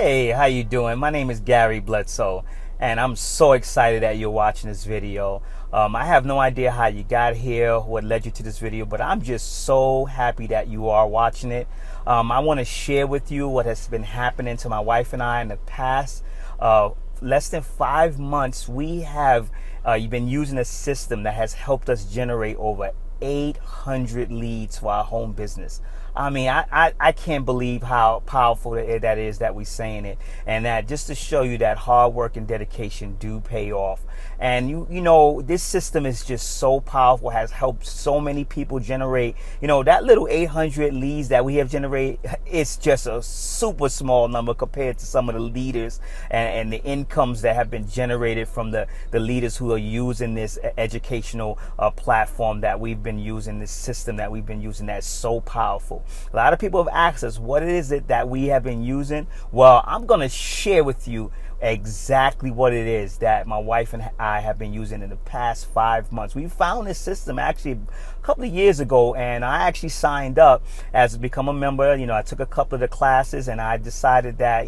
Hey, how you doing? My name is Gary Bledsoe, and I'm so excited that you're watching this video. I have no idea how you got here, what led you to this video, but I'm just so happy that you are watching it. I want to share with you what has been happening to my wife and I in the past less than 5 months. We have been using a system that has helped us generate over 800 leads for our home business. I mean, I can't believe how powerful that is that we're saying it, and that just to show you that hard work and dedication do pay off. And you know, this system is just so powerful, has helped so many people generate, that little 800 leads that we have generated. It's just a super small number compared to some of the leaders and the incomes that have been generated from the leaders who are using this educational platform that we've been using, this system that we've been using that's so powerful. A lot of people have asked us, what is it that we have been using? Well, I'm going to share with you exactly what it is that my wife and I have been using in the past 5 months. We found this system actually a couple of years ago, and I actually signed up as become a member. I took a couple of the classes, and I decided that,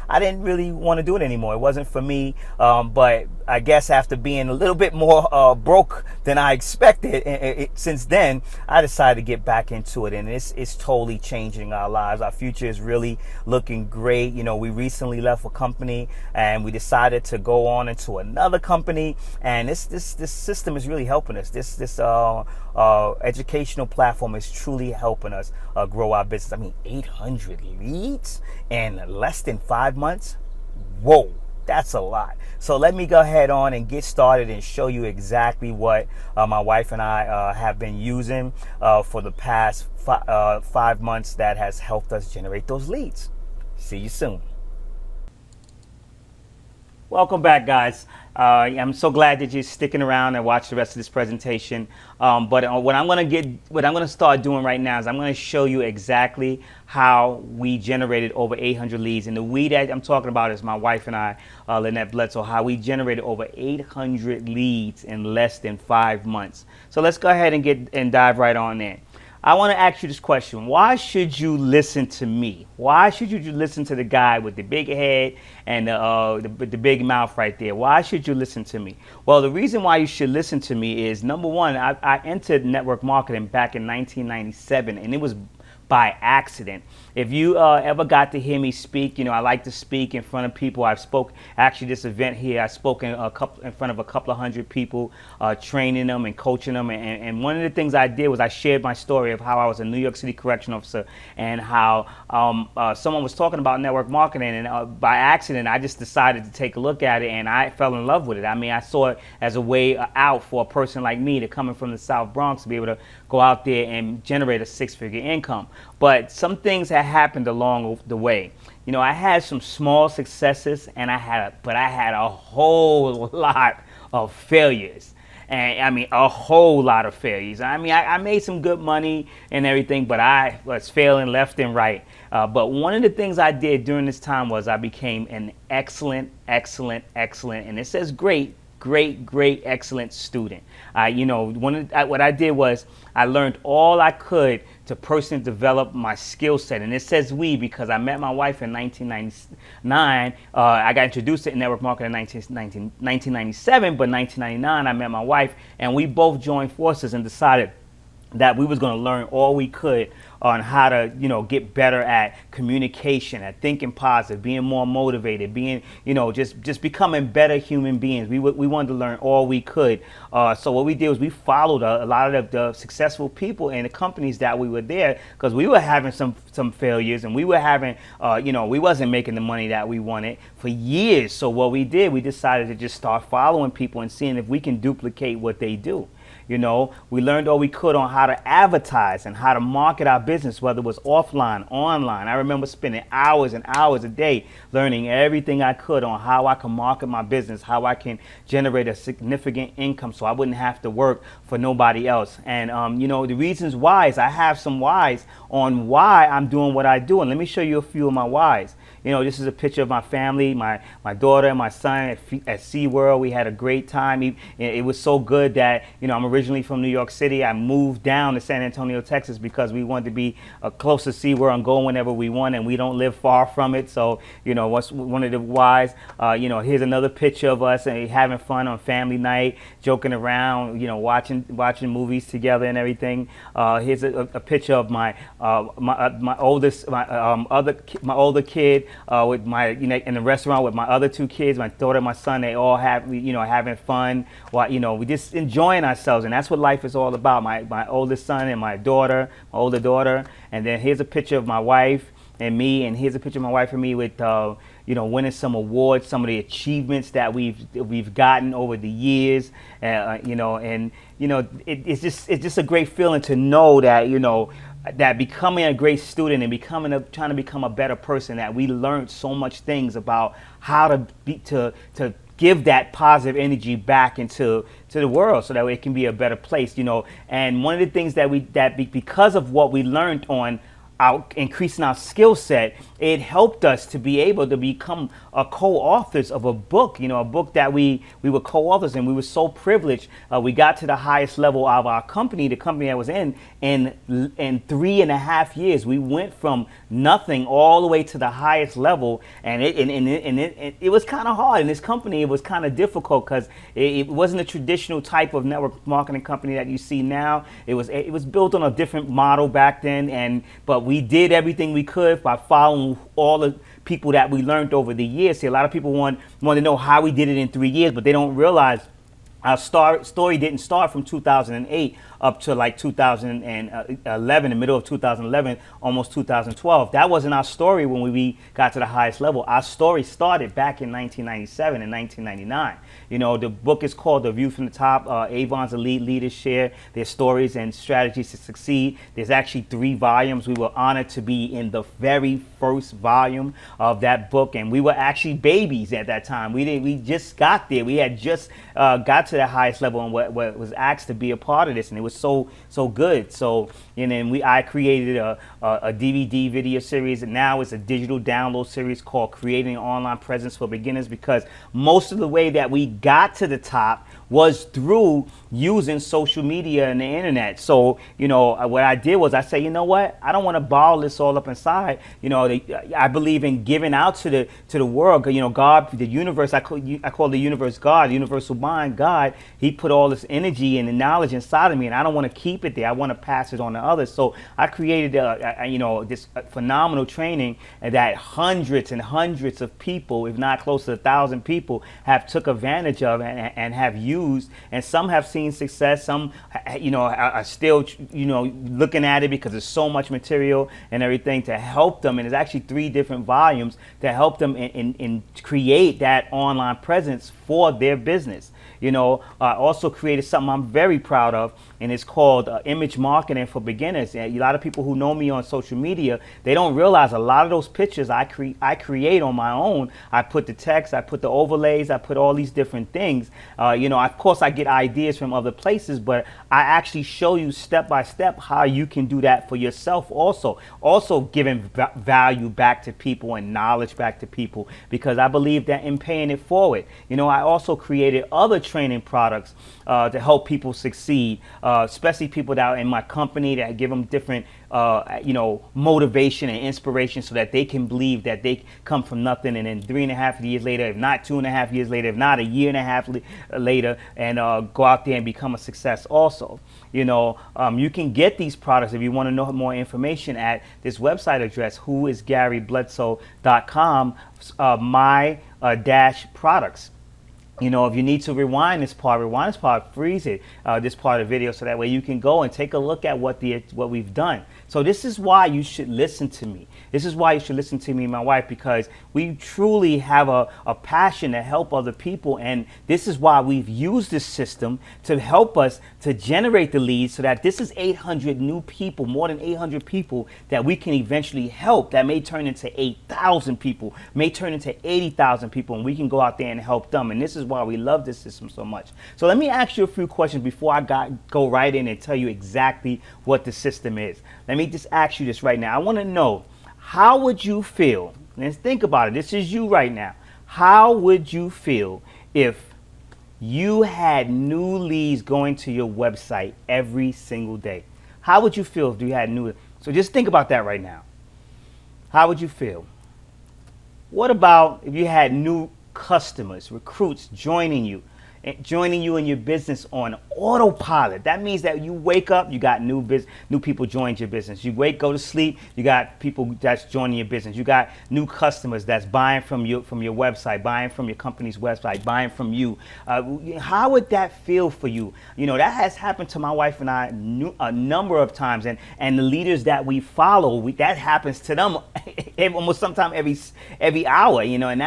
I didn't really want to do it anymore. It wasn't for me, but I guess after being a little bit more broke than I expected, since then, I decided to get back into it, and it's totally changing our lives. Our future is really looking great. We recently left a company, and we decided to go on into another company, and this system is really helping us. This educational platform is truly helping us grow our business. I mean, 800 leads in less than 5 months. Whoa, that's a lot. So let me go ahead on and get started and show you exactly what my wife and I have been using for the past 5 months that has helped us generate those leads. See you soon. Welcome back, guys. I'm so glad that you're sticking around and watch the rest of this presentation. But what I'm going to start doing right now is I'm going to show you exactly how we generated over 800 leads. And the we that I'm talking about is my wife and I, Lynette Bledsoe, how we generated over 800 leads in less than 5 months. So let's go ahead and dive right on in. I want to ask you this question. Why should you listen to me? Why should you listen to the guy with the big head and the big mouth right there? Why should you listen to me? Well, the reason why you should listen to me is, number one, I entered network marketing back in 1997, and it was by accident. If you ever got to hear me speak, I like to speak in front of people. I've spoke, actually this event here, I spoke in front of a couple of hundred people, training them and coaching them. And one of the things I did was I shared my story of how I was a New York City correction officer, and how someone was talking about network marketing, and by accident, I just decided to take a look at it, and I fell in love with it. I mean, I saw it as a way out for a person like me, to coming from the South Bronx, to be able to go out there and generate a six-figure income. But some things had happened along the way. I had some small successes, and I had a whole lot of failures. And I mean, a whole lot of failures. I mean, I made some good money and everything, but I was failing left and right. But one of the things I did during this time was I became an excellent, and it says great, excellent student. What I did was I learned all I could to personally develop my skill set. And it says we because I met my wife in 1999. I got introduced to network marketing in 1997, but 1999 I met my wife, and we both joined forces and decided that we was going to learn all we could on how to, get better at communication, at thinking positive, being more motivated, being, just becoming better human beings. We wanted to learn all we could. So what we did was we followed a lot of the successful people in the companies that we were there, because we were having some failures, and we were having, we wasn't making the money that we wanted for years. So what we did, we decided to just start following people and seeing if we can duplicate what they do. We learned all we could on how to advertise and how to market our business, whether it was offline, online. I remember spending hours and hours a day learning everything I could on how I can market my business, how I can generate a significant income so I wouldn't have to work for nobody else. And, the reasons why is I have some whys on why I'm doing what I do. And let me show you a few of my whys. This is a picture of my family, my daughter and my son at SeaWorld. We had a great time. It was so good that, I'm originally from New York City. I moved down to San Antonio, Texas, because we wanted to be close to SeaWorld and go whenever we want, and we don't live far from it. So, what's one of the whys, here's another picture of us and having fun on family night, joking around, watching movies together and everything. Here's a picture of my older kid with in the restaurant with my other two kids, my daughter and my son. They all having fun. We just enjoying ourselves, and that's what life is all about. My oldest son and my older daughter, and then here's a picture of my wife and me, and here's a picture of my wife and me with winning some awards, some of the achievements that we've gotten over the years, it's just a great feeling to know that that becoming a great student and trying to become a better person, that we learned so much things about how to give that positive energy back into the world, so that it can be a better place. And one of the things because of what we learned on increasing our skill set, it helped us to be able to become co-authors of a book, a book that we were co-authors, and we were so privileged. We got to the highest level of our company, the company I was in 3.5 years. We went from nothing all the way to the highest level, and it was kind of hard. In this company, it was kind of difficult because it wasn't a traditional type of network marketing company that you see now. It was built on a different model back then, but we did everything we could by following all the people that we learned over the years. See, a lot of people want to know how we did it in 3 years, but they don't realize our story didn't start from 2008 up to like 2011, the middle of 2011, almost 2012. That wasn't our story when we got to the highest level. Our story started back in 1997 and 1999. The book is called The View from the Top. Avon's elite leaders share their stories and strategies to succeed. There's actually 3 volumes. We were honored to be in the very first volume of that book, and we were actually babies at that time. We just got there. We had just got to the highest level and what was asked to be a part of this, and it was so good. So, and then I created a DVD video series, and now it's a digital download series called Creating an Online Presence for Beginners, because most of the way that we got to the top was through using social media and the internet. So, what I did was I said, what? I don't want to bottle this all up inside. I believe in giving out to the world. God, the universe, I call the universe God, universal mind, God. He put all this energy and the knowledge inside of me, and I don't want to keep it there. I want to pass it on to others. So I created, this phenomenal training that hundreds and hundreds of people, if not close to 1,000 people, have took advantage of and have used. And some have seen success. Some, are still, looking at it because there's so much material and everything to help them. And there's actually 3 different volumes to help them in create that online presence for their business. I also created something I'm very proud of, and it's called Image Marketing for Beginners. And a lot of people who know me on social media, they don't realize a lot of those pictures I create on my own. I put the text, I put the overlays, I put all these different things. Of course, I get ideas from other places, but I actually show you step by step how you can do that for yourself also. Also giving value back to people and knowledge back to people, because I believe that in paying it forward. I also created other training products to help people succeed, especially people that are in my company, that give them different motivation and inspiration, so that they can believe that they come from nothing, and then 3.5 years later, if not 2.5 years later, if not a year and a half later, and go out there and become a success also. You can get these products if you want to know more information at this website address, whoisgarybledsoe.com, my-products. If you need to rewind this part, freeze it, this part of the video, so that way you can go and take a look at what we've done. So this is why you should listen to me. This is why you should listen to me and my wife, because we truly have a passion to help other people. And this is why we've used this system to help us to generate the leads, so that this is 800 new people, more than 800 people that we can eventually help, that may turn into 8,000 people, may turn into 80,000 people, and we can go out there and help them. And this is why we love this system so much. So let me ask you a few questions before I go right in and tell you exactly what the system is. Let me just ask you this right now. I want to know, how would you feel? Let's think about it. This is you right now. How would you feel if you had new leads going to your website every single day? How would you feel if you had new? So just think about that right now. How would you feel? What about if you had new customers, recruits joining you in your business on autopilot? That means that you wake up, you got new people joined your business. You go to sleep, you got people that's joining your business. You got new customers that's buying from your website, buying from your company's website, buying from you. How would that feel for you? You know, that has happened to my wife and I a number of times, and the leaders that we follow, that happens to them almost sometime every hour. You know, and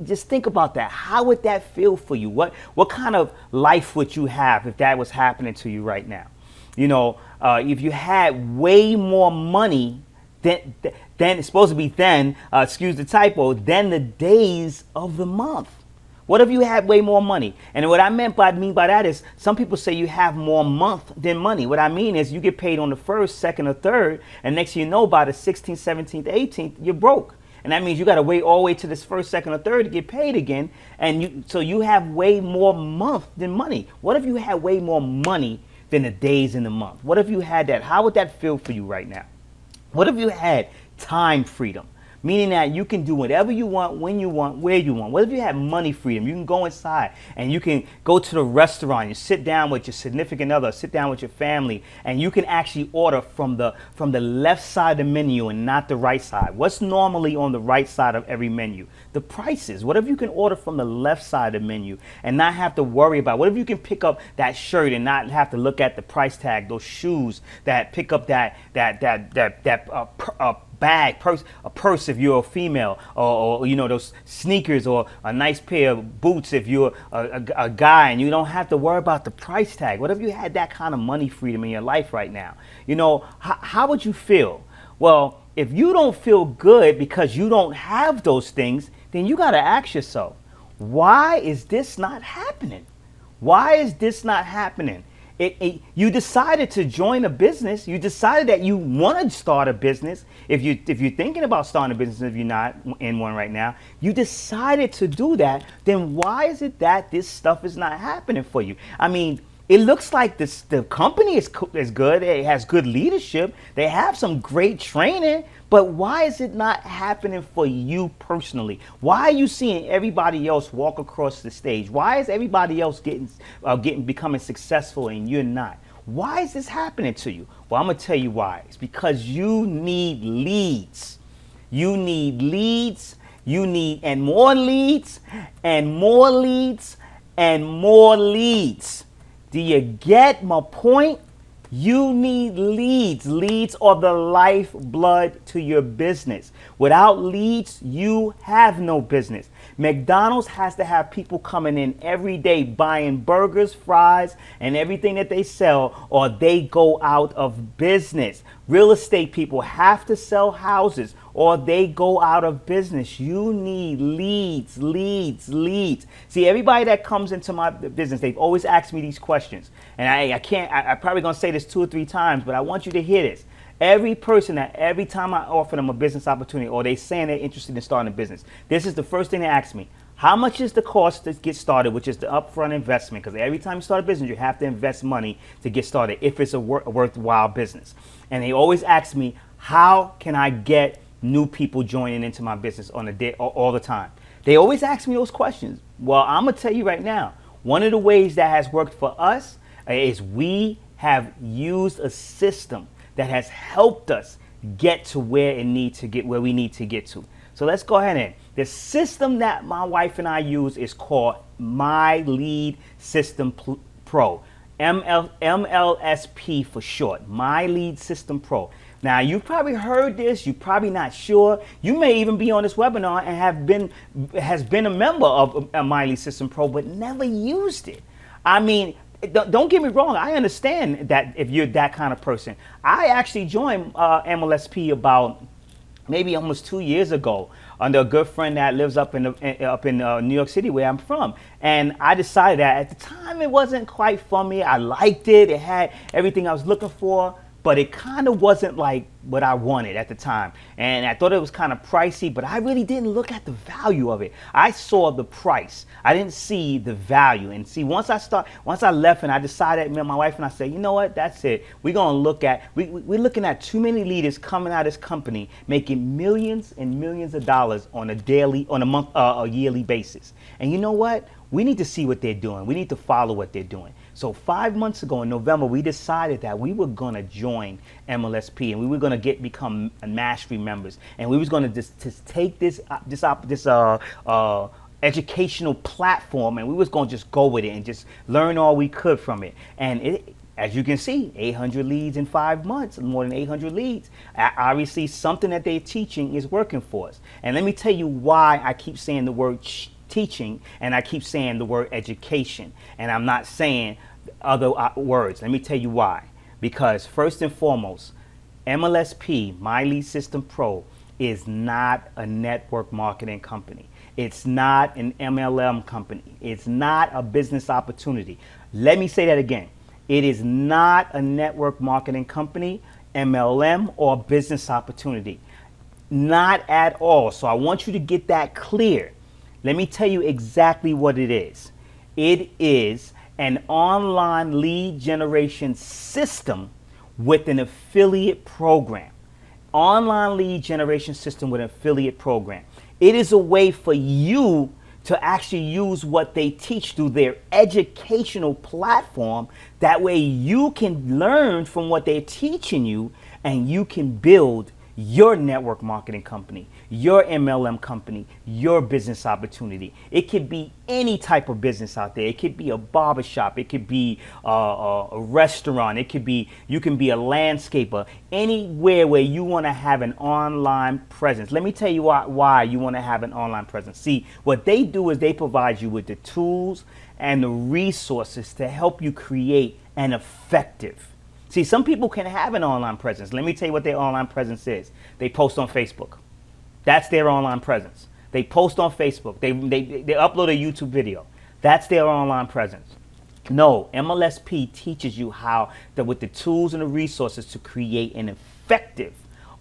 just think about that. How would that feel for you? What kind of life would you have if that was happening to you right now? You know, if you had way more money than it's supposed to be excuse the typo, than the days of the month. What if you had way more money? And what I mean by that is some people say you have more month than money. What I mean is you get paid on the 1st, 2nd, or 3rd, and next thing you know, by the 16th, 17th, 18th, you're broke. And that means you got to wait all the way to this 1st, 2nd, or 3rd to get paid again. And so you have way more month than money. What if you had way more money than the days in the month? What if you had that? How would that feel for you right now? What if you had time freedom? Meaning that you can do whatever you want, when you want, where you want. What if you had money freedom? You can go inside and you can go to the restaurant. You sit down with your significant other, sit down with your family, and you can actually order from the left side of the menu and not the right side. What's normally on the right side of every menu? The prices. What if you can order from the left side of the menu and not have to worry about? What if you can pick up that shirt and not have to look at the price tag? Those shoes that pick up that bag, a purse if you're a female, or you know, those sneakers, or a nice pair of boots if you're a guy, and you don't have to worry about the price tag. What if you had that kind of money freedom in your life right now? You know, how would you feel? Well, if you don't feel good because you don't have those things, then you got to ask yourself, why is this not happening? Why is this not happening? You decided to join a business. You decided that you want to start a business. If you're thinking about starting a business, if you're not in one right now, you decided to do that. Then why is it that this stuff is not happening for you? I mean, it looks like the company is good. It has good leadership. They have some great training. But why is it not happening for you personally? Why are you seeing everybody else walk across the stage? Why is everybody else becoming successful and you're not? Why is this happening to you? Well, I'm going to tell you why. It's because you need leads. You need leads. And more leads, and more leads, and more leads. Do you get my point? You need leads. Leads are the lifeblood to your business. Without leads, you have no business. McDonald's has to have people coming in every day buying burgers, fries, and everything that they sell, or they go out of business. Real estate people have to sell houses, or they go out of business. You need leads, leads, leads. See, everybody that comes into my business, they've always asked me these questions. And I'm probably going to say this 2 or 3 times, but I want you to hear this. Every person that every time I offer them a business opportunity, or they saying they're interested in starting a business, this is the first thing they ask me. How much is the cost to get started, which is the upfront investment? Because every time you start a business, you have to invest money to get started if it's a worthwhile business. And they always ask me, how can I get new people joining into my business on a day all the time? They always ask me those questions. Well, I'm going to tell you right now, one of the ways that has worked for us is we have used a system that has helped us get to where we need to get to. So let's go ahead and the system that my wife and I use is called My Lead System Pro, MLSP for short, My Lead System Pro. Now, you've probably heard this, you're probably not sure. You may even be on this webinar and has been a member of My Lead System Pro, but never used it. I mean, don't get me wrong. I understand that if you're that kind of person. I actually joined MLSP about maybe almost 2 years ago under a good friend that lives up in New York City, where I'm from. And I decided that at the time it wasn't quite for me. I liked it. It had everything I was looking for, but it kind of wasn't like what I wanted at the time. And I thought it was kind of pricey, but I really didn't look at the value of it. I saw the price. I didn't see the value. And see, once I left and I decided, my wife and I said, you know what, that's it. We're looking at too many leaders coming out of this company making millions and millions of dollars on a yearly basis. And you know what? We need to see what they're doing. We need to follow what they're doing. So 5 months ago in November, we decided that we were going to join MLSP and we were going to become mastery members. And we was going to just take this educational platform, and we was going to just go with it and just learn all we could from it. And as you can see, 800 leads in 5 months, more than 800 leads. Obviously, something that they're teaching is working for us. And let me tell you why I keep saying the word teaching and I keep saying the word education, and I'm not saying other words. Let me tell you why. Because first and foremost, MLSP, My Lead System Pro, is not a network marketing company. It's not an MLM company. It's not a business opportunity. Let me say that again. It is not a network marketing company, MLM, or business opportunity. Not at all. So I want you to get that clear. Let me tell you exactly what it is. It is an online lead generation system with an affiliate program. Online lead generation system with an affiliate program. It is a way for you to actually use what they teach through their educational platform. That way you can learn from what they're teaching you and you can build your network marketing company, your MLM company, your business opportunity. It could be any type of business out there. It could be a barbershop. It could be a restaurant. It could be, you can be a landscaper. Anywhere where you want to have an online presence. Let me tell you why you want to have an online presence. See, what they do is they provide you with the tools and the resources to help you create an effective. See, some people can have an online presence. Let me tell you what their online presence is. They post on Facebook. That's their online presence. They post on Facebook. They upload a YouTube video. That's their online presence. No, MLSP teaches you how with the tools and the resources to create an effective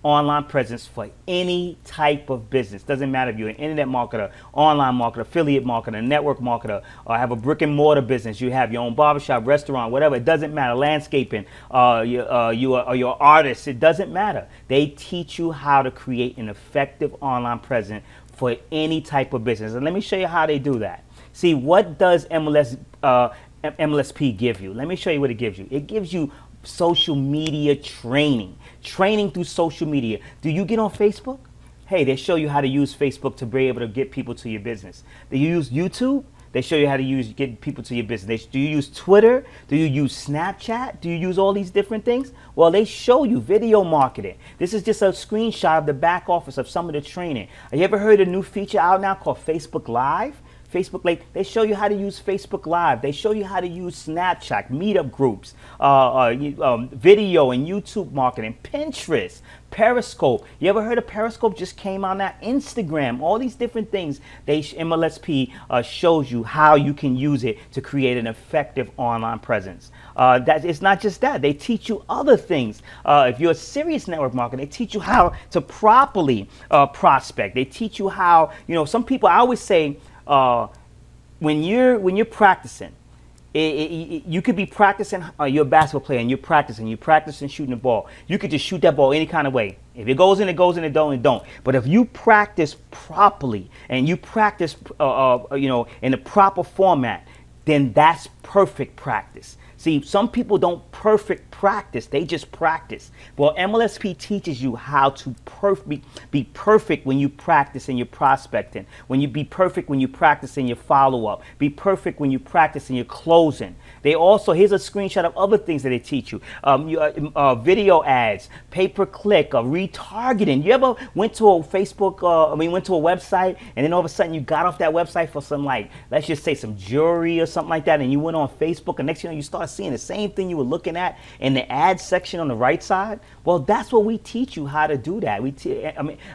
online presence for any type of business. Doesn't matter if you're an internet marketer, online marketer, affiliate marketer, network marketer, or have a brick and mortar business. You have your own barbershop, restaurant, whatever. It doesn't matter. Landscaping, you're artist. It doesn't matter. They teach you how to create an effective online presence for any type of business. And let me show you how they do that. See, what does MLSP give you? Let me show you what it gives you. It gives you social media training through social media. Do you get on Facebook? Hey, they show you how to use Facebook to be able to get people to your business. Do you use YouTube? They show you how to get people to your business. Do you use Twitter? Do you use Snapchat? Do you use all these different things? Well, they show you video marketing. This is just a screenshot of the back office of some of the training. Have you ever heard of a new feature out now called Facebook Live? Facebook, like, they show you how to use Facebook Live. They show you how to use Snapchat, meetup groups, video and YouTube marketing, Pinterest, Periscope. You ever heard of Periscope? Just came out now. Instagram, all these different things. MLSP shows you how you can use it to create an effective online presence. That it's not just that. They teach you other things. If you're a serious network marketer, they teach you how to properly prospect. They teach you how, some people, I always say, when you're practicing, you could be practicing. You're a basketball player and you're practicing shooting the ball. You could just shoot that ball any kind of way. If it goes in, it goes in. It don't. But if you practice properly and you practice, in the proper format, then that's perfect practice. See, some people don't perfect practice. They just practice. Well, MLSP teaches you how to be perfect when you practice in your prospecting. When you be perfect when you practice in your follow-up. Be perfect when you practice in your closing. They also, here's a screenshot of other things that they teach you. Video ads, pay-per-click, retargeting. You ever went to a went to a website and then all of a sudden you got off that website for some, let's just say some jewelry or something like that, and you went on Facebook and next thing you know, you start seeing the same thing you were looking at in the ad section on the right side? Well, that's what we teach you how to do that.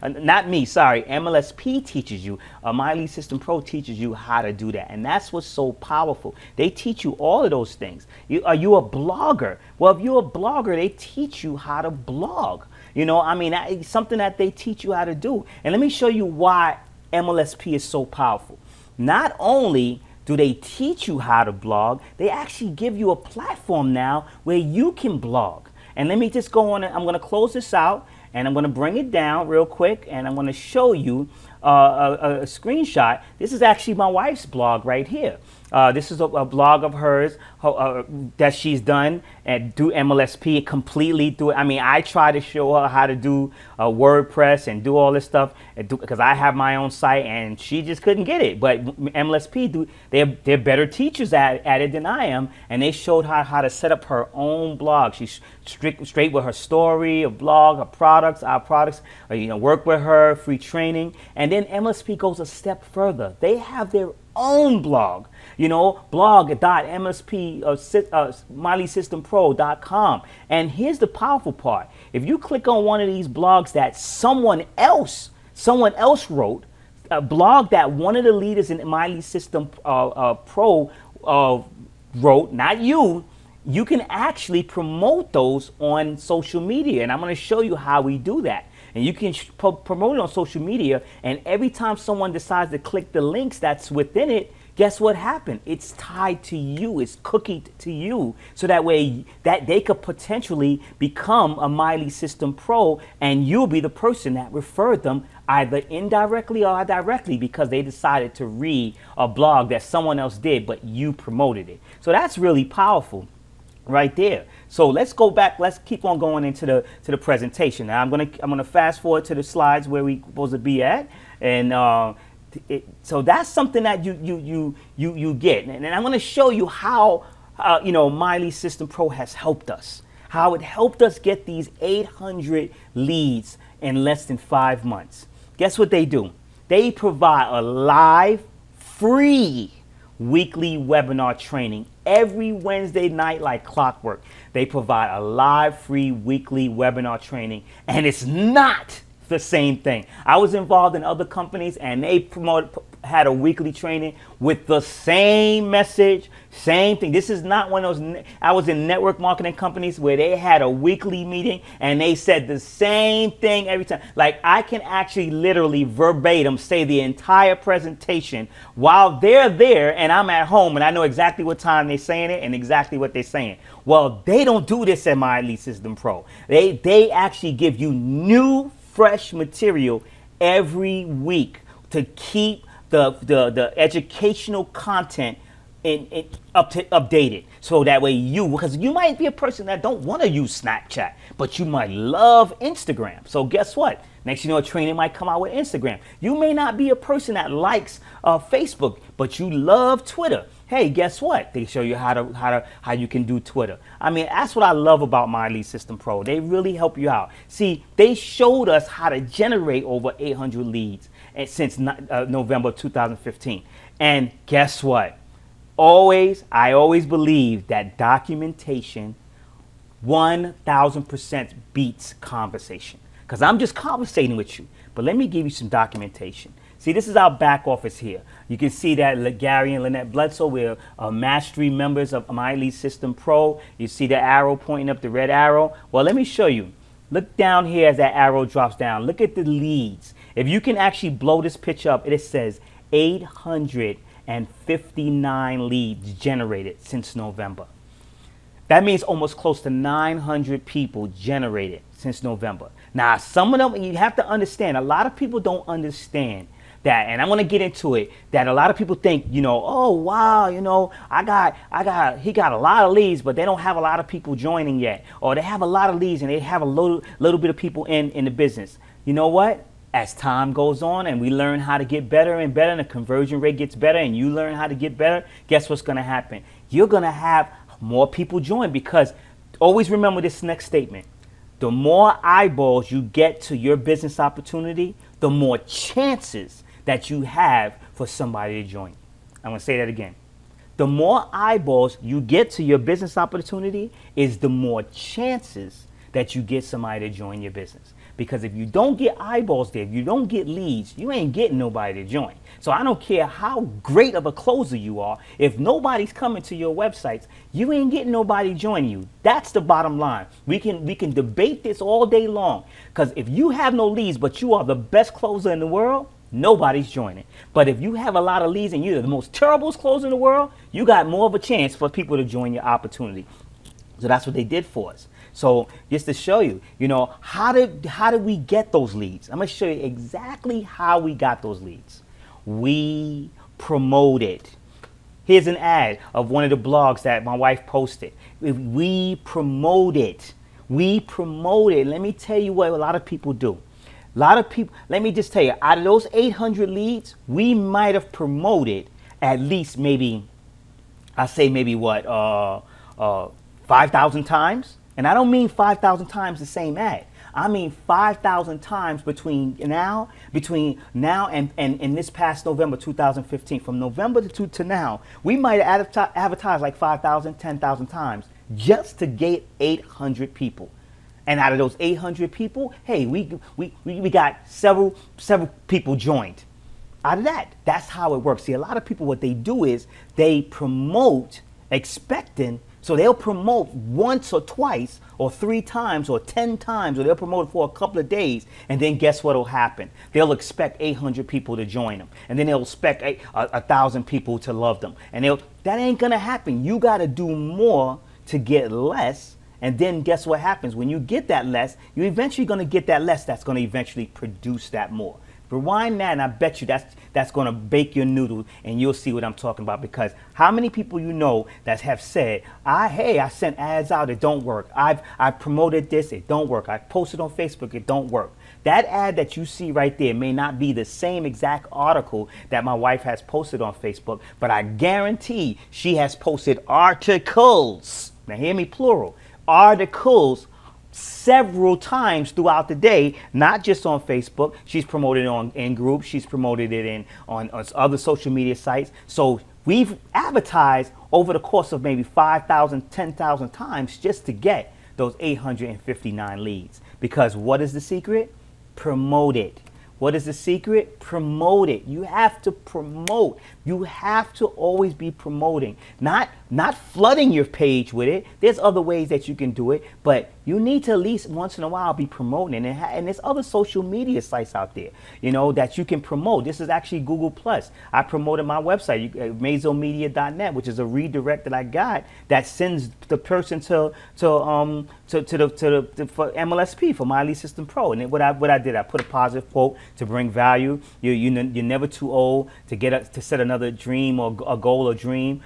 Not me, sorry. MLSP teaches you. My Lead System Pro teaches you how to do that. And that's what's so powerful. They teach you all of those things. Are you a blogger? Well, if you're a blogger, they teach you how to blog. You know, I mean, it's something that they teach you how to do. And let me show you why MLSP is so powerful. Not only do they teach you how to blog, they actually give you a platform now where you can blog. And let me just go on, and I'm going to close this out, and I'm going to bring it down real quick, and I'm going to show you a screenshot. This is actually my wife's blog right here. This is a blog of hers that she's done and do MLSP completely through. I mean, I try to show her how to do WordPress and do all this stuff because I have my own site, and she just couldn't get it. But MLSP they're better teachers at it than I am, and they showed her how to set up her own blog. She's straight with her story, a blog, her products, our products. Work with her, free training, and then MLSP goes a step further. They have their own blog, blog.mlsp.MileySystemPro.com. And here's the powerful part. If you click on one of these blogs that someone else wrote, a blog that one of the leaders in Miley System Pro wrote, not you can actually promote those on social media. And I'm going to show you how we do that. And you can promote it on social media, and every time someone decides to click the links that's within it, guess what happened? It's tied to you. It's cookied to you. So that way that they could potentially become a Miley System Pro, and you'll be the person that referred them either indirectly or directly because they decided to read a blog that someone else did, but you promoted it. So that's really powerful right there. So let's go back. Let's keep on going into the presentation. Now I'm gonna fast forward to the slides where we supposed to be at, and so that's something that you get. And I'm gonna show you how Miley System Pro has helped us. How it helped us get these 800 leads in less than 5 months. Guess what they do? They provide a live, free weekly webinar training every Wednesday night like clockwork. They provide a live free weekly webinar training, and it's not the same thing. I was involved in other companies, and they had a weekly training with the same message, same thing. This is not one of those. I was in network marketing companies where they had a weekly meeting and they said the same thing every time. Like, I can actually literally verbatim say the entire presentation while they're there and I'm at home, and I know exactly what time they're saying it and exactly what they're saying. Well, they don't do this at Miley System Pro. They actually give you new, fresh material every week to keep the educational content updated, so that way because you might be a person that don't want to use Snapchat, but you might love Instagram. So guess what? Next, a training might come out with Instagram. You may not be a person that likes Facebook, but you love Twitter. Hey, guess what? They show you how you can do Twitter. I mean, that's what I love about Miley System Pro. They really help you out. See, they showed us how to generate over 800 leads since November 2015. And guess what? I always believe that documentation 1000% beats conversation. Because I'm just conversating with you. But let me give you some documentation. See, this is our back office here. You can see that Gary and Lynette Bledsoe, we're mastery members of Miley System Pro. You see the arrow pointing up, the red arrow. Well, let me show you. Look down here as that arrow drops down. Look at the leads. If you can actually blow this picture up, it says 859 leads generated since November. That means almost close to 900 people generated since November. Now, some of them, you have to understand, a lot of people don't understand that, and I'm going to get into it, that a lot of people think, oh, wow, he got a lot of leads, but they don't have a lot of people joining yet. Or they have a lot of leads and they have a little bit of people in the business. You know what? As time goes on and we learn how to get better and better, and the conversion rate gets better, and you learn how to get better, guess what's going to happen? You're going to have more people join, because always remember this next statement. The more eyeballs you get to your business opportunity, the more chances that you have for somebody to join. I'm going to say that again. The more eyeballs you get to your business opportunity is the more chances that you get somebody to join your business. Because if you don't get eyeballs there, if you don't get leads, you ain't getting nobody to join. So I don't care how great of a closer you are. If nobody's coming to your websites, you ain't getting nobody joining you. That's the bottom line. We can debate this all day long. Because if you have no leads, but you are the best closer in the world, nobody's joining. But if you have a lot of leads and you're the most terrible closer in the world, you got more of a chance for people to join your opportunity. So that's what they did for us. So just to show you, how did we get those leads? I'm going to show you exactly how we got those leads. We promoted. Here's an ad of one of the blogs that my wife posted. We promoted. Let me tell you what a lot of people do. A lot of people, let me just tell you, out of those 800 leads, we might have promoted at least maybe, I say maybe what, 5,000 times. And I don't mean 5,000 times the same ad. I mean 5,000 times between now and this past November 2015. From November to now, we might have advertised like 5,000, 10,000 times just to get 800 people. And out of those 800 people, hey, we got several people joined. Out of that, that's how it works. See, a lot of people, what they do is they promote expecting. So they'll promote once or twice or 3 times or 10 times, or they'll promote it for a couple of days. And then guess what will happen? They'll expect 800 people to join them. And then they'll expect 1,000 people to love them. And that ain't going to happen. You got to do more to get less. And then guess what happens? When you get that less, you're eventually going to get that less that's going to eventually produce that more. Rewind that, and I bet you that's going to bake your noodle, and you'll see what I'm talking about. Because how many people you know that have said, I sent ads out, it don't work. I promoted this, it don't work. I posted on Facebook, it don't work. That ad that you see right there may not be the same exact article that my wife has posted on Facebook, but I guarantee she has posted articles. Now hear me plural. Articles several times throughout the day, not just on Facebook. She's promoted it in groups. She's promoted it on other social media sites. So we've advertised over the course of maybe 5,000, 10,000 times just to get those 859 leads. Because what is the secret? Promote it. What is the secret? Promote it. You have to promote. You have to always be promoting, not flooding your page with it. There's other ways that you can do it, but you need to at least once in a while be promoting. And there's other social media sites out there, that you can promote. This is actually Google Plus. I promoted my website, mazomedia.net, which is a redirect that I got that sends the person to MLSP for My Elite System Pro. And what I did, I put a positive quote to bring value. You're never too old to set another dream or a goal or dream.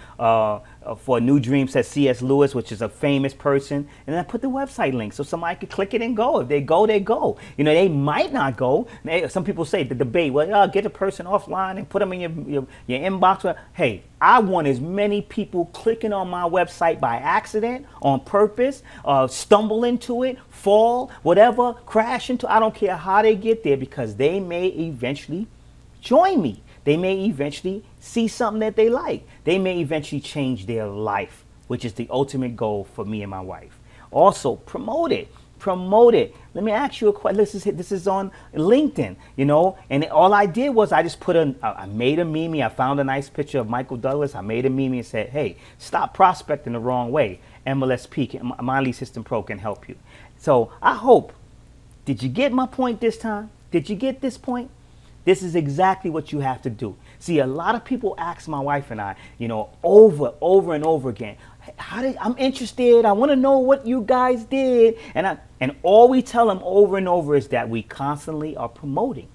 For a new dream, says C.S. Lewis, which is a famous person. And then I put the website link so somebody could click it and go. If they go, they go. They might not go. Some people say the debate, well, get the person offline and put them in your inbox. Hey, I want as many people clicking on my website by accident, on purpose, stumble into it, fall, whatever, crash into. I don't care how they get there, because they may eventually join me. They may eventually see something that they like. They may eventually change their life, which is the ultimate goal for me and my wife. Also, promote it. Promote it. Let me ask you a question. This is on LinkedIn, and all I did was I just I made a meme. I found a nice picture of Michael Douglas. I made a meme and said, hey, stop prospecting the wrong way. MLSP, My Elite System Pro, can help you. So I hope, did you get my point this time? Did you get this point? This is exactly what you have to do. See, a lot of people ask my wife and I, over and over again, I'm interested. I want to know what you guys did. And all we tell them over and over is that we constantly are promoting.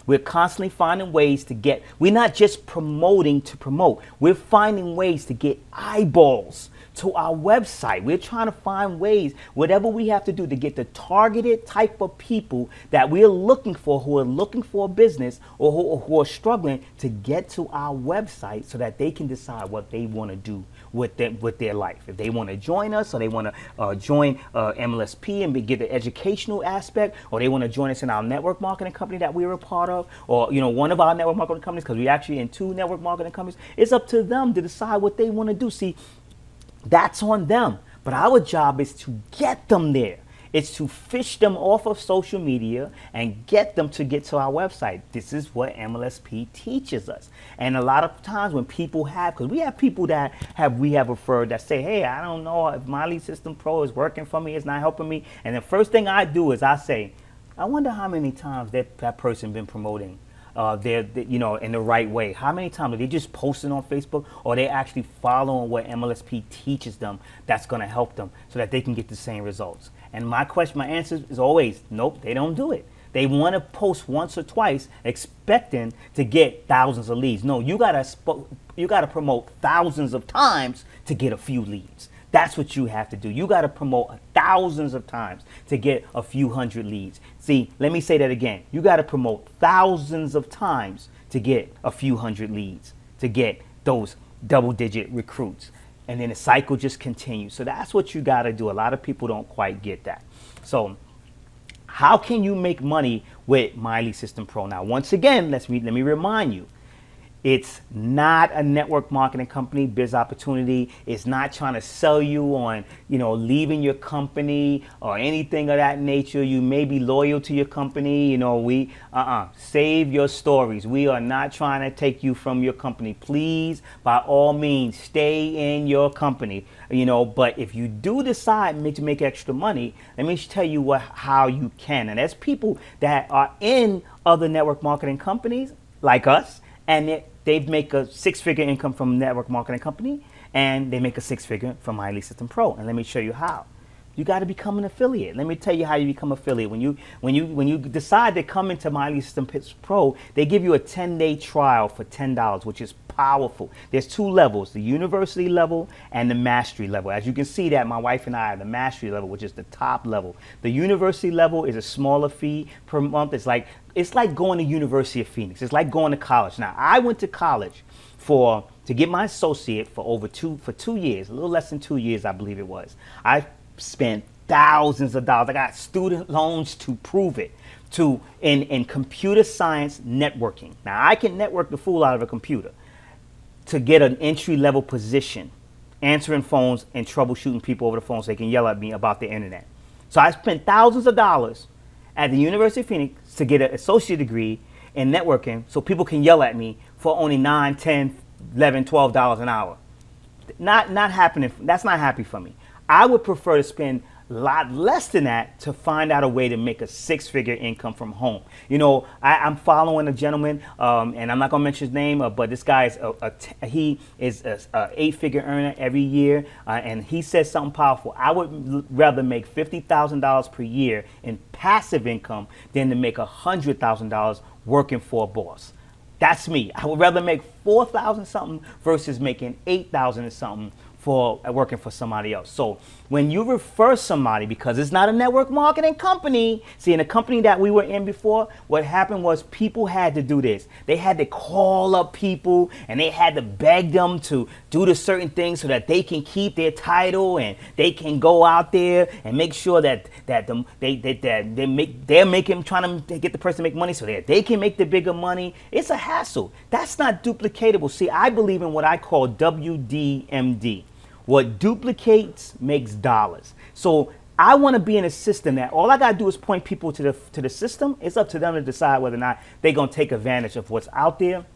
We're constantly finding ways to get, we're not just promoting to promote. We're finding ways to get eyeballs to our website. We're trying to find ways, whatever we have to do, to get the targeted type of people that we're looking for, who are looking for a business or who are struggling to get to our website so that they can decide what they want to do with their life. If they want to join us, or they want to join MLSP and get the educational aspect, or they want to join us in our network marketing company that we're a part of, or one of our network marketing companies, because we're actually in 2 network marketing companies. It's up to them to decide what they want to do. See, that's on them. But our job is to get them there. It's to fish them off of social media and get them to get to our website. This is what MLSP teaches us. And a lot of times when people have, because we have people that we have referred that say, hey, I don't know if my lead system pro is working for me, it's not helping me. And the first thing I do is I say, I wonder how many times that person been promoting in the right way. How many times are they just posting on Facebook, or they actually following what MLSP teaches them that's going to help them so that they can get the same results? And my answer is always, nope, they don't do it. They want to post once or twice expecting to get thousands of leads. No, you gotta promote thousands of times to get a few leads. That's what you have to do. You got to promote thousands of times to get a few hundred leads. See, let me say that again. You got to promote thousands of times to get a few hundred leads, to get those double-digit recruits. And then the cycle just continues. So that's what you got to do. A lot of people don't quite get that. So how can you make money with My Lead System Pro? Now, once again, let me remind you. It's not a network marketing company, Biz Opportunity. It's not trying to sell you on, leaving your company or anything of that nature. You may be loyal to your company. Save your stories. We are not trying to take you from your company. Please, by all means, stay in your company. But if you do decide to make extra money, let me tell you how you can. And there's people that are in other network marketing companies like us, and they make a six-figure income from network marketing company, and they make a six-figure from My Lead System Pro. And let me show you how. You got to become an affiliate. Let me tell you how you become affiliate. When you decide to come into My Lead System Pro, they give you a 10-day trial for $10, which is powerful. There's two levels, the university level and the mastery level. As you can see that my wife and I are the mastery level, which is the top level. The university level is a smaller fee per month. It's like going to University of Phoenix. It's like going to college. Now, I went to college to get my associate for 2 years, a little less than 2 years, I believe it was. I spent thousands of dollars. I got student loans to prove it. In computer science networking. Now, I can network the fool out of a computer to get an entry-level position, answering phones and troubleshooting people over the phone so they can yell at me about the internet. So I spent thousands of dollars at the University of Phoenix to get an associate degree in networking so people can yell at me for only $9, $10, $11, $12 an hour. Not happening. That's not happy for me. I would prefer to spend a lot less than that to find out a way to make a six-figure income from home. I'm following a gentleman, and I'm not going to mention his name, but this guy is he is a eight-figure earner every year, and he says something powerful. I would rather make $50,000 per year in passive income than to make $100,000 working for a boss. That's me. I would rather make $4,000 something versus making $8,000 and something for working for somebody else. So when you refer somebody, because it's not a network marketing company, see, in the company that we were in before, what happened was people had to do this. They had to call up people and they had to beg them to do the certain things so that they can keep their title and they can go out there and make sure that trying to get the person to make money so that they can make the bigger money. It's a hassle. That's not duplicatable. See, I believe in what I call WDMD. What duplicates makes dollars. So I want to be in a system that all I got to do is point people to the system. It's up to them to decide whether or not they're going to take advantage of what's out there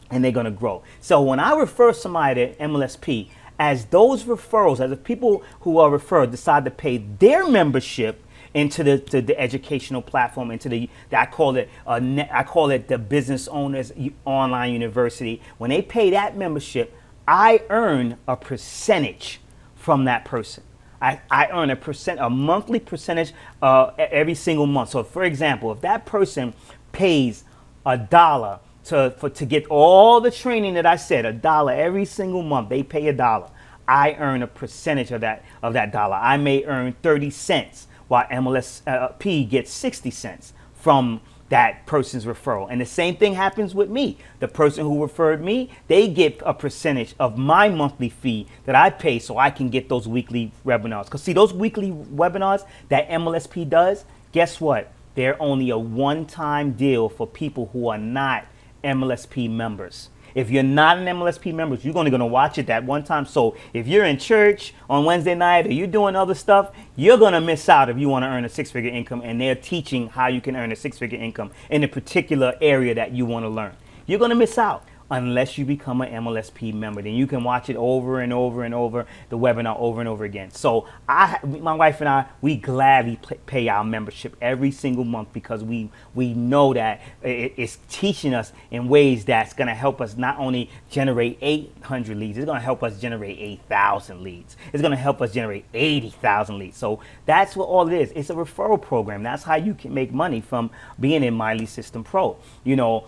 and they're going to grow. So when I refer somebody to MLSP, as those referrals, as the people who are referred decide to pay their membership into the educational platform, into I call it the business owners online university. When they pay that membership, I earn a percentage from that person. I earn a monthly percentage every single month. So, for example, if that person pays $1 to get all the training that I said, $1 every single month, they pay $1. I earn a percentage of that dollar. I may earn 30 cents, while MLSP gets 60 cents from that person's referral. And the same thing happens with me. The person who referred me, they get a percentage of my monthly fee that I pay so I can get those weekly webinars. Because see, those weekly webinars that MLSP does, guess what? They're only a one-time deal for people who are not MLSP members. If you're not an MLSP member, you're only going to watch it that one time. So if you're in church on Wednesday night or you're doing other stuff, you're going to miss out if you want to earn a six-figure income, and they're teaching how you can earn a six-figure income in a particular area that you want to learn. You're going to miss out unless you become an MLSP member. Then you can watch it over and over and over, the webinar over and over again. So my wife and I, we gladly pay our membership every single month because we know that it's teaching us in ways that's going to help us not only generate 800 leads, it's going to help us generate 8,000 leads. It's going to help us generate 80,000 leads. So that's what all it is. It's a referral program. That's how you can make money from being in My Lead System Pro. You know,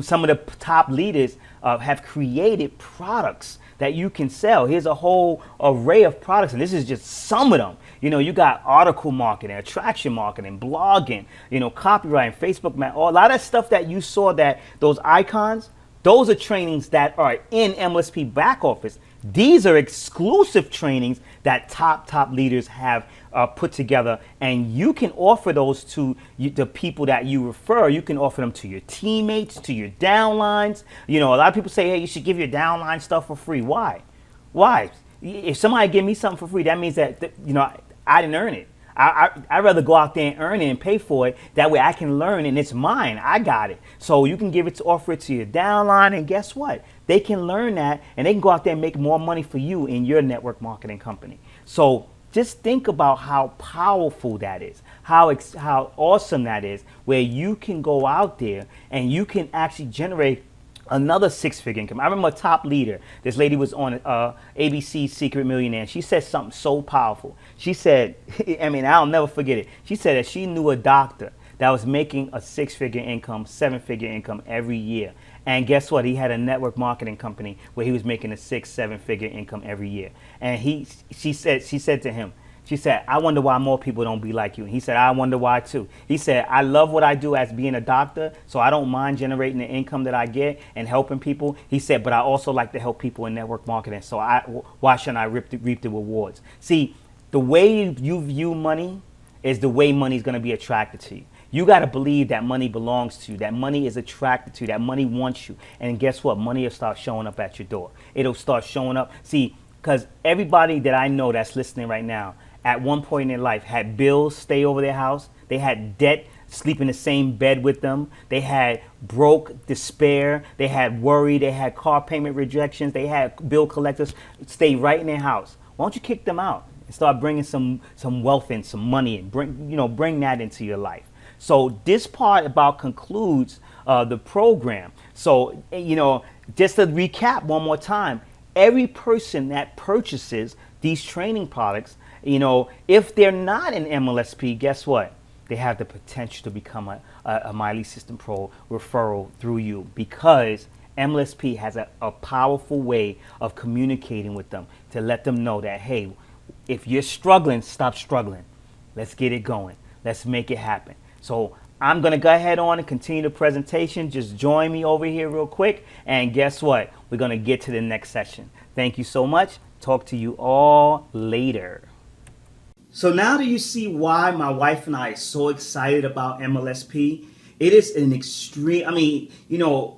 some of the top leaders have created products that you can sell. Here's a whole array of products, and this is just some of them. You know, you got article marketing, attraction marketing, blogging, you know, copywriting, Facebook, a lot of stuff that you saw, that those icons, those are trainings that are in MLSP back office. These are exclusive trainings that top leaders have put together, and you can offer those to the people that you refer. You can offer them to your teammates, to your downlines. You know, a lot of people say, hey, you should give your downline stuff for free. Why? If somebody give me something for free, that means that you know, I didn't earn it. I'd rather go out there and earn it and pay for it. That way I can learn and it's mine. I got it. So you can offer it to your downline, and guess what? They can learn that and they can go out there and make more money for you in your network marketing company. So just think about how powerful that is, how awesome that is, where you can go out there and you can actually generate another six-figure income. I remember a top leader. This lady was on ABC's Secret Millionaire. She said something so powerful. She said, I mean, I'll never forget it. She said that she knew a doctor that was making a six-figure income, seven-figure income every year. And guess what? He had a network marketing company where he was making a 6-7-figure income every year. And she said to him, she said, I wonder why more people don't be like you. And he said, I wonder why too. He said, I love what I do as being a doctor, so I don't mind generating the income that I get and helping people. He said, but I also like to help people in network marketing, so why shouldn't I reap the rewards? See, the way you view money is the way money is going to be attracted to you. You got to believe that money belongs to you, that money is attracted to you, that money wants you. And guess what? Money will start showing up at your door. It'll start showing up. See, because everybody that I know that's listening right now, at one point in their life, had bills stay over their house. They had debt sleep in the same bed with them. They had broke despair. They had worry. They had car payment rejections. They had bill collectors stay right in their house. Why don't you kick them out and start bringing some wealth in, some money in, bring that into your life. So this part about concludes the program. So, just to recap one more time, every person that purchases these training products, if they're not an MLSP, guess what? They have the potential to become a My Lead System Pro referral through you, because MLSP has a powerful way of communicating with them to let them know that, hey, if you're struggling, stop struggling. Let's get it going. Let's make it happen. So I'm going to go ahead on and continue the presentation. Just join me over here real quick. And guess what? We're going to get to the next session. Thank you so much. Talk to you all later. So now do you see why my wife and I are so excited about MLSP? It is an extreme,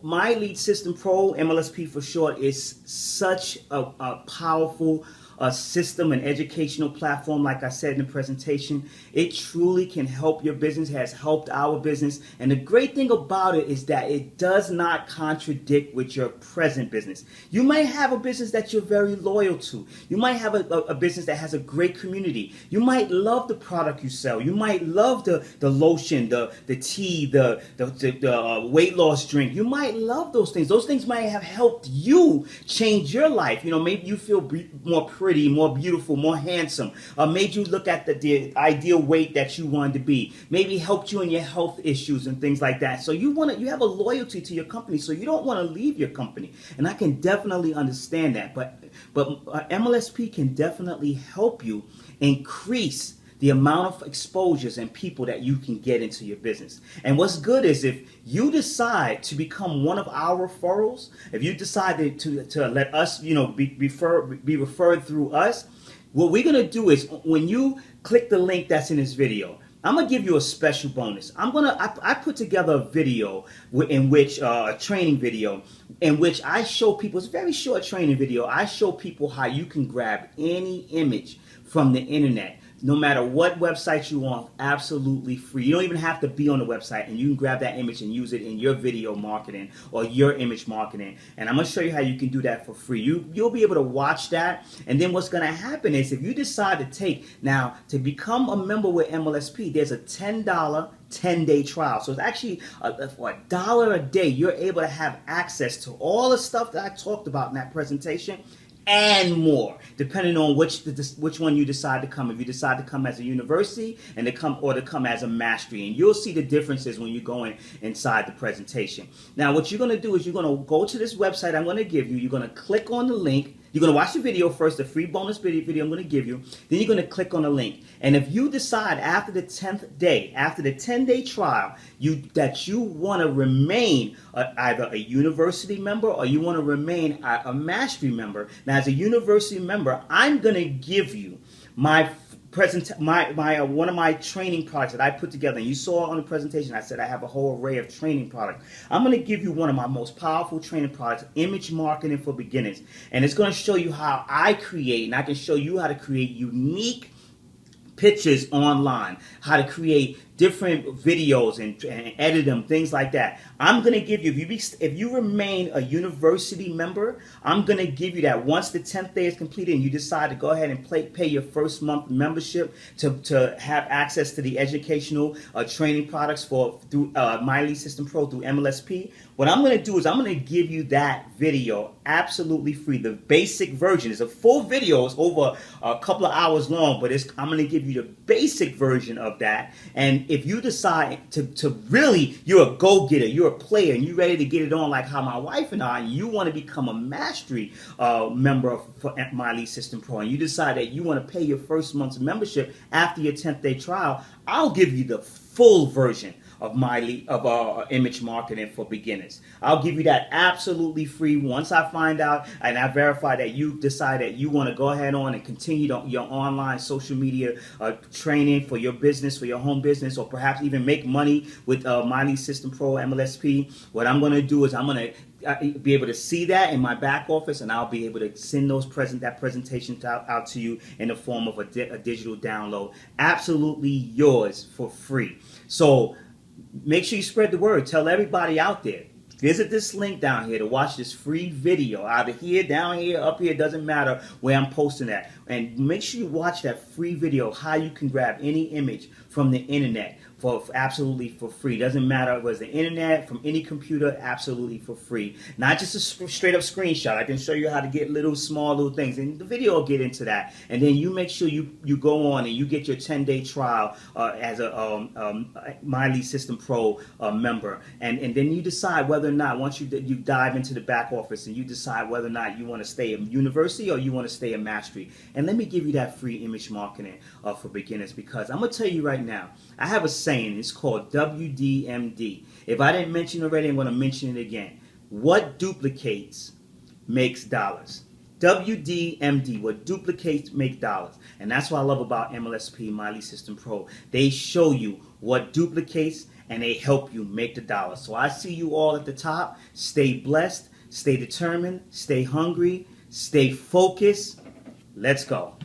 My Lead System Pro, MLSP for short, is such a powerful system and educational platform. Like I said in the presentation, it truly can help your business, has helped our business. And the great thing about it is that it does not contradict with your present business. You might have a business that you're very loyal to. You might have a business that has a great community. You might love the product you sell. You might love the lotion, the tea, the weight loss drink. You might love those things. Those things might have helped you change your life. Maybe you feel more pretty, more beautiful, more handsome, made you look at the ideal weight that you wanted to be, maybe helped you in your health issues and things like that. So you have a loyalty to your company, so you don't want to leave your company. And I can definitely understand that, but MLSP can definitely help you increase the amount of exposures and people that you can get into your business. And what's good is if you decide to become one of our referrals, if you decide to let us, be referred through us, what we're gonna do is when you click the link that's in this video, I'm gonna give you a special bonus. I put together a video in which a training video in which I show people. It's a very short training video. I show people how you can grab any image from the internet, no matter what website you want, absolutely free. You don't even have to be on the website, and you can grab that image and use it in your video marketing or your image marketing. And I'm going to show you how you can do that for free. You'll be able to watch that, and then what's going to happen is if you decide to become a member with MLSP, there's a $10 10-day trial. So it's actually for $1 a day, you're able to have access to all the stuff that I talked about in that presentation and more, depending on which one you decide to come. If you decide to come as a university and to come as a mastery, and you'll see the differences when you go inside the presentation. Now, what you're going to do is you're going to go to this website I'm going to give you. You're going to click on the link. You're going to watch the video first, the free bonus video I'm going to give you. Then you're going to click on the link. And if you decide after the 10th day, after the 10-day trial, that you want to remain either a university member or you want to remain a mastery member. Now, as a university member, I'm going to give you one of my training products that I put together. And you saw on the presentation, I said I have a whole array of training products. I'm going to give you one of my most powerful training products, Image Marketing for Beginners. And it's going to show you how I create, and I can show you how to create unique pictures online, how to create different videos and edit them, things like that. I'm going to give you, if you remain a university member, I'm going to give you that once the 10th day is completed and you decide to go ahead and pay your first month membership to have access to the educational training products through My Lead System Pro through MLSP. What I'm going to do is I'm going to give you that video absolutely free. The basic version is a full video. It's over a couple of hours long, but I'm going to give you the basic version of that. And if you decide to really, you're a go-getter, you're a player, and you're ready to get it on like how my wife and I, and you want to become a mastery member for My Lead System Pro, and you decide that you want to pay your first month's membership after your 10th day trial, I'll give you the full version of Image Marketing for Beginners. I'll give you that absolutely free once I find out and I verify that you decide that you want to go ahead on and continue your online social media training for your business, for your home business, or perhaps even make money with My Lead System Pro, MLSP. What I'm going to do is I'm going to be able to see that in my back office, and I'll be able to send that presentation out to you in the form of a digital download. Absolutely yours for free. So make sure you spread the word. Tell everybody out there. Visit this link down here to watch this free video. Either here, down here, up here, doesn't matter where I'm posting that. And make sure you watch that free video, how you can grab any image from the internet absolutely for free. Doesn't matter if it's the internet, from any computer, absolutely for free. Not just a straight up screenshot. I can show you how to get small little things, and the video will get into that. And then you make sure you go on and you get your 10-day trial as a My Lead System Pro member, and then you decide whether or not, once you dive into the back office, and you decide whether or not you want to stay in university or you want to stay in mastery. And let me give you that free image marketing for beginners, because I'm gonna tell you right now, I have a saying. It's called WDMD. If I didn't mention it already, I'm going to mention it again. What duplicates makes dollars. WDMD, what duplicates make dollars. And that's what I love about MLSP, My Lead System Pro. They show you what duplicates and they help you make the dollars. So I see you all at the top. Stay blessed, stay determined, stay hungry, stay focused. Let's go.